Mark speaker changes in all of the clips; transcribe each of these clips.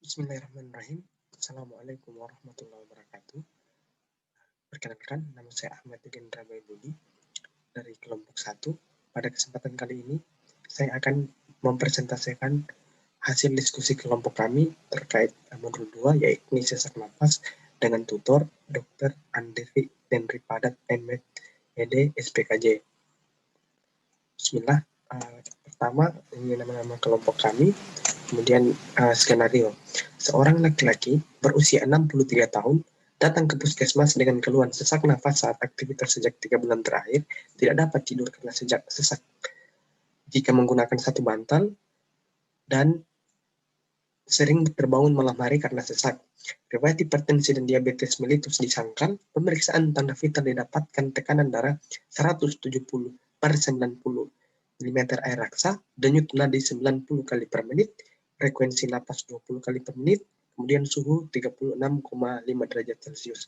Speaker 1: Bismillahirrahmanirrahim. Assalamualaikum warahmatullahi wabarakatuh. Perkenalkan, nama saya Ahmad Gendra Budi dari kelompok 1. Pada kesempatan kali ini, saya akan mempresentasikan hasil diskusi kelompok kami terkait modul 2, yaitu sesak napas dengan tutor Dr. Andri Denri Padat MD SPKJ. Bismillah. Pertama, ini nama-nama kelompok kami. Kemudian skenario. Seorang laki-laki berusia 63 tahun datang ke puskesmas dengan keluhan sesak nafas saat aktivitas sejak 3 bulan terakhir, tidak dapat tidur karena sesak. Jika menggunakan satu bantal dan sering terbangun malam hari karena sesak. Riwayat hipertensi dan diabetes mellitus disangkal, pemeriksaan tanda vital didapatkan tekanan darah 170/90 mm air raksa, denyut nadi 90 kali per menit, frekuensi napas 20 kali per menit, kemudian suhu 36,5 derajat Celcius.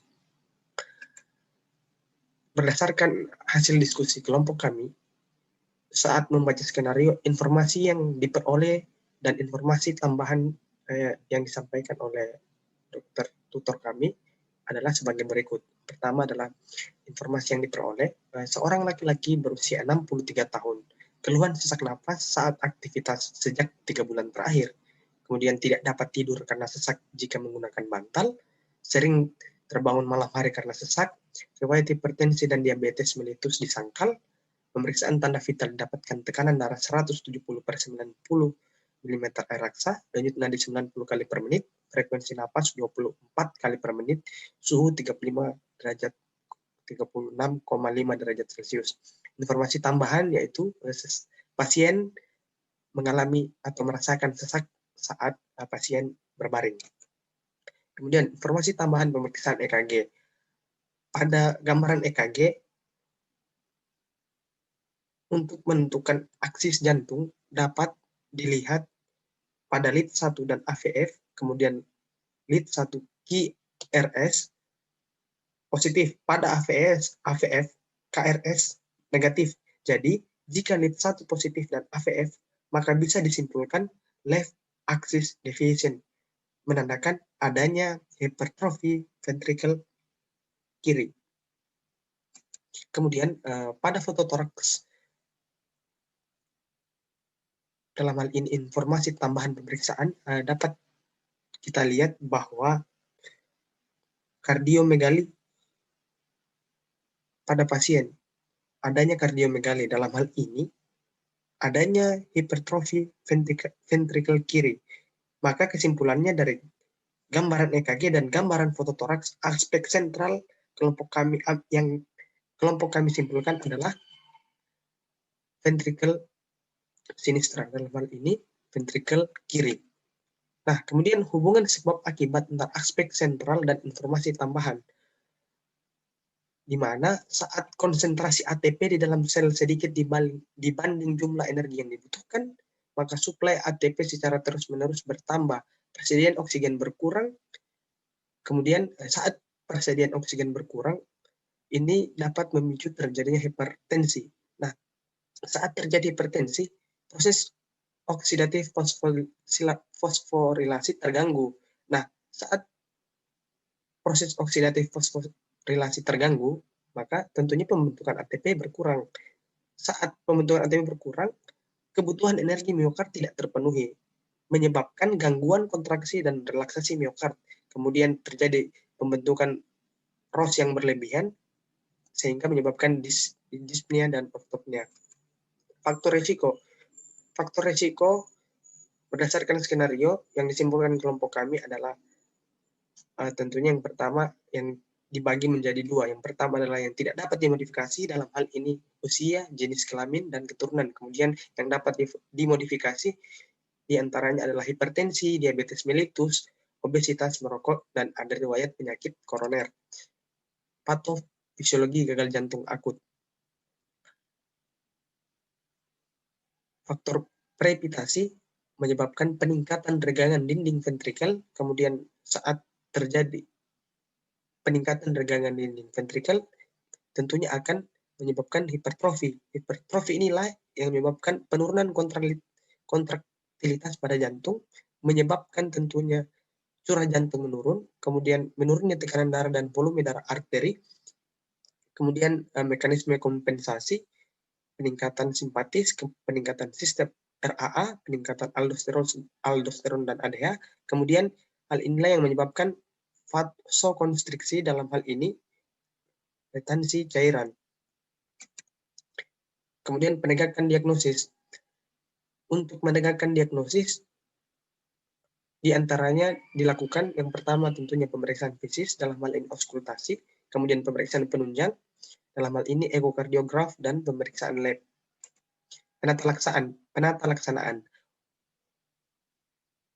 Speaker 1: Berdasarkan hasil diskusi kelompok kami, saat membaca skenario, informasi yang diperoleh dan informasi tambahan yang disampaikan oleh dokter tutor kami adalah sebagai berikut. Pertama adalah informasi yang diperoleh, seorang laki-laki berusia 63 tahun, keluhan sesak napas saat aktivitas sejak 3 bulan terakhir, kemudian tidak dapat tidur karena sesak jika menggunakan bantal, sering terbangun malam hari karena sesak, riwayat hipertensi dan diabetes mellitus disangkal, pemeriksaan tanda vital didapatkan tekanan darah 170/90 mm air raksa, denyut nadi 90 kali per menit, frekuensi napas 24 kali per menit, suhu 36,5 derajat Celcius. Informasi tambahan yaitu pasien mengalami atau merasakan sesak saat pasien berbaring. Kemudian informasi tambahan pemeriksaan EKG. Pada gambaran EKG, untuk menentukan aksis jantung dapat dilihat pada lead 1 dan AVF, kemudian lead 1 KRS positif, pada AVF KRS negatif. Jadi, jika lead 1 positif dan AVF, maka bisa disimpulkan left axis deviation, menandakan adanya hipertrofi ventrikel kiri. Kemudian pada fototoraks, dalam hal ini informasi tambahan pemeriksaan, dapat kita lihat bahwa kardiomegali pada pasien, adanya kardiomegali dalam hal ini, adanya hipertrofi ventrikel kiri. Maka kesimpulannya dari gambaran EKG dan gambaran fototoraks, aspek sentral kelompok kami yang kelompok kami simpulkan adalah ventrikel sinistra, dalam hal ini ventrikel kiri. Nah, kemudian hubungan sebab akibat antara aspek sentral dan informasi tambahan, di mana saat konsentrasi ATP di dalam sel sedikit dibanding jumlah energi yang dibutuhkan, maka suplai ATP secara terus-menerus bertambah, persediaan oksigen berkurang. Kemudian saat persediaan oksigen berkurang, ini dapat memicu terjadinya hipertensi. Nah, saat terjadi hipertensi, proses oksidatif fosforilasi terganggu. Nah, saat proses oksidatif fosforilasi terganggu, maka tentunya pembentukan ATP berkurang. Saat pembentukan ATP berkurang, kebutuhan energi miokard tidak terpenuhi, menyebabkan gangguan kontraksi dan relaksasi miokard. Kemudian terjadi pembentukan ROS yang berlebihan, sehingga menyebabkan dyspnea dan ortopnea. Faktor risiko berdasarkan skenario yang disimpulkan kelompok kami adalah tentunya yang pertama yang dibagi menjadi dua. Yang pertama adalah yang tidak dapat dimodifikasi, dalam hal ini usia, jenis kelamin, dan keturunan. Kemudian yang dapat dimodifikasi diantaranya adalah hipertensi, diabetes mellitus, obesitas, merokok, dan ada riwayat penyakit koroner. Patofisiologi gagal jantung akut. Faktor prepitasi menyebabkan peningkatan regangan dinding ventrikel, kemudian saat terjadi peningkatan regangan dinding ventrikel, tentunya akan menyebabkan hipertrofi. Hipertrofi inilah yang menyebabkan penurunan kontraktilitas pada jantung, menyebabkan tentunya curah jantung menurun, kemudian menurunnya tekanan darah dan volume darah arteri, kemudian mekanisme kompensasi, peningkatan simpatis, peningkatan sistem RAA, peningkatan aldosteron dan ADH, kemudian hal inilah yang menyebabkan vasokonstriksi, dalam hal ini retensi cairan. Kemudian penegakan diagnosis. Untuk menegakkan diagnosis, diantaranya dilakukan yang pertama tentunya pemeriksaan fisik, dalam hal ini auskultasi, kemudian pemeriksaan penunjang, dalam hal ini ekokardiograf dan pemeriksaan lab. Penata laksanaan.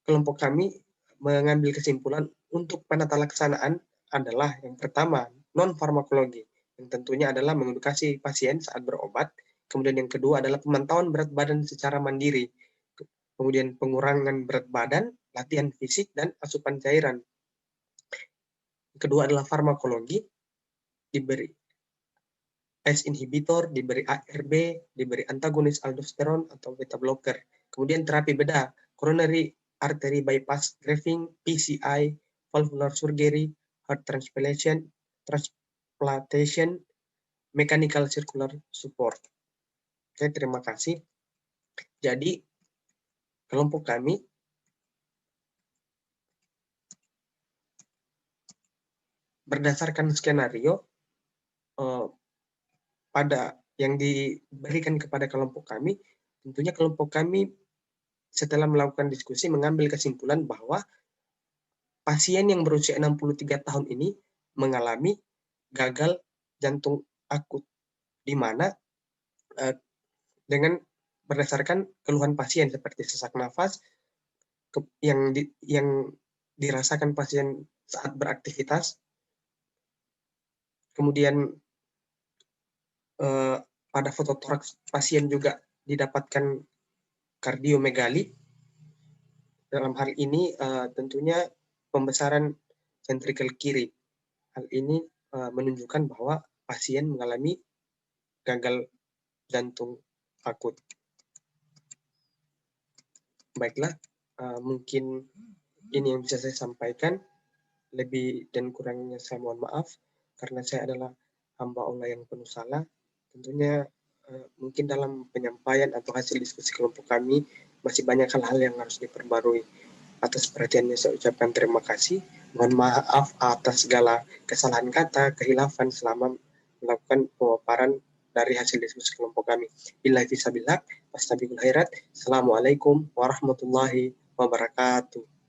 Speaker 1: Kelompok kami mengambil kesimpulan untuk penata laksanaan adalah yang pertama non farmakologi, yang tentunya adalah mengedukasi pasien saat berobat. Kemudian yang kedua adalah pemantauan berat badan secara mandiri. Kemudian pengurangan berat badan, latihan fisik, dan asupan cairan. Kedua adalah farmakologi, diberi ACE inhibitor, diberi ARB, diberi antagonis aldosteron atau beta blocker. Kemudian terapi bedah, coronary artery bypass grafting, PCI, valvular surgery, heart transplantation, mechanical circular support. Oke, terima kasih. Jadi, kelompok kami berdasarkan skenario pada yang diberikan kepada kelompok kami, tentunya kelompok kami setelah melakukan diskusi mengambil kesimpulan bahwa pasien yang berusia 63 tahun ini mengalami gagal jantung akut, di mana dengan berdasarkan keluhan pasien seperti sesak nafas yang dirasakan pasien saat beraktivitas, kemudian pada foto toraks pasien juga didapatkan kardiomegali. Dalam hal ini tentunya pembesaran ventrikel kiri. Hal ini menunjukkan bahwa pasien mengalami gagal jantung akut. Baiklah, mungkin ini yang bisa saya sampaikan. Lebih dan kurangnya saya mohon maaf, karena saya adalah hamba Allah yang penuh salah. Tentunya mungkin dalam penyampaian atau hasil diskusi kelompok kami masih banyak hal-hal yang harus diperbarui. Atas perhatiannya saya ucapkan terima kasih. Mohon maaf atas segala kesalahan kata, kehilafan selama melakukan pemaparan dari hasil diskusi kelompok kami. Billahi fisabilillah, wastabiqul khairat. Assalamualaikum warahmatullahi wabarakatuh.